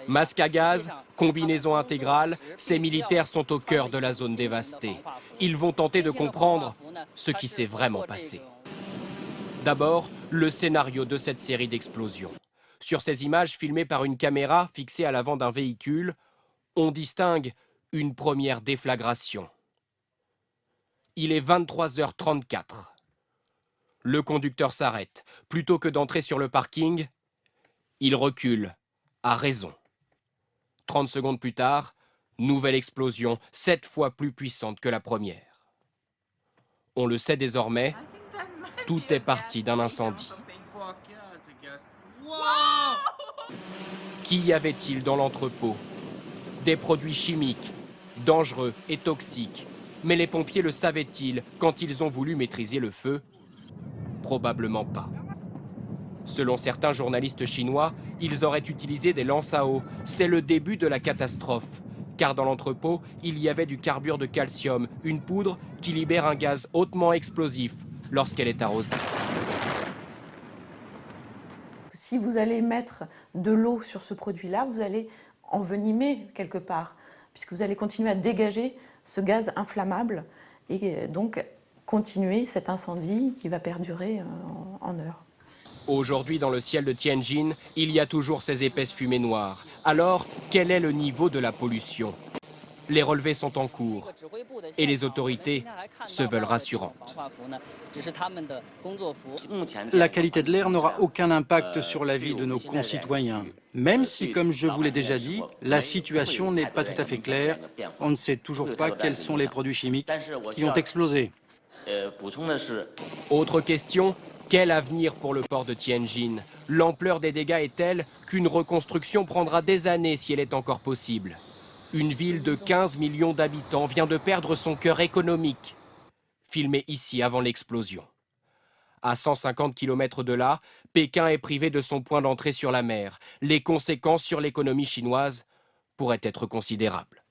Masque à gaz, combinaison intégrale, ces militaires sont au cœur de la zone dévastée. Ils vont tenter de comprendre ce qui s'est vraiment passé. D'abord, le scénario de cette série d'explosions. Sur ces images filmées par une caméra fixée à l'avant d'un véhicule, on distingue une première déflagration. Il est 23h34. Le conducteur s'arrête. Plutôt que d'entrer sur le parking, il recule, à raison. 30 secondes plus tard, nouvelle explosion, 7 fois plus puissante que la première. On le sait désormais, tout est parti d'un incendie. Qu'y avait-il dans l'entrepôt? Des produits chimiques, dangereux et toxiques. Mais les pompiers le savaient-ils quand ils ont voulu maîtriser le feu? Probablement pas. Selon certains journalistes chinois, ils auraient utilisé des lances à eau. C'est le début de la catastrophe. Car dans l'entrepôt, il y avait du carbure de calcium, une poudre qui libère un gaz hautement explosif lorsqu'elle est arrosée. Si vous allez mettre de l'eau sur ce produit-là, vous allez envenimer quelque part, puisque vous allez continuer à dégager ce gaz inflammable et donc continuer cet incendie qui va perdurer en heures. Aujourd'hui, dans le ciel de Tianjin, il y a toujours ces épaisses fumées noires. Alors, quel est le niveau de la pollution? Les relevés sont en cours et les autorités se veulent rassurantes. La qualité de l'air n'aura aucun impact sur la vie de nos concitoyens. Même si, comme je vous l'ai déjà dit, la situation n'est pas tout à fait claire. On ne sait toujours pas quels sont les produits chimiques qui ont explosé. Autre question, quel avenir pour le port de Tianjin? L'ampleur des dégâts est telle qu'une reconstruction prendra des années si elle est encore possible. Une ville de 15 millions d'habitants vient de perdre son cœur économique. Filmé ici avant l'explosion. À 150 km de là, Pékin est privé de son point d'entrée sur la mer. Les conséquences sur l'économie chinoise pourraient être considérables.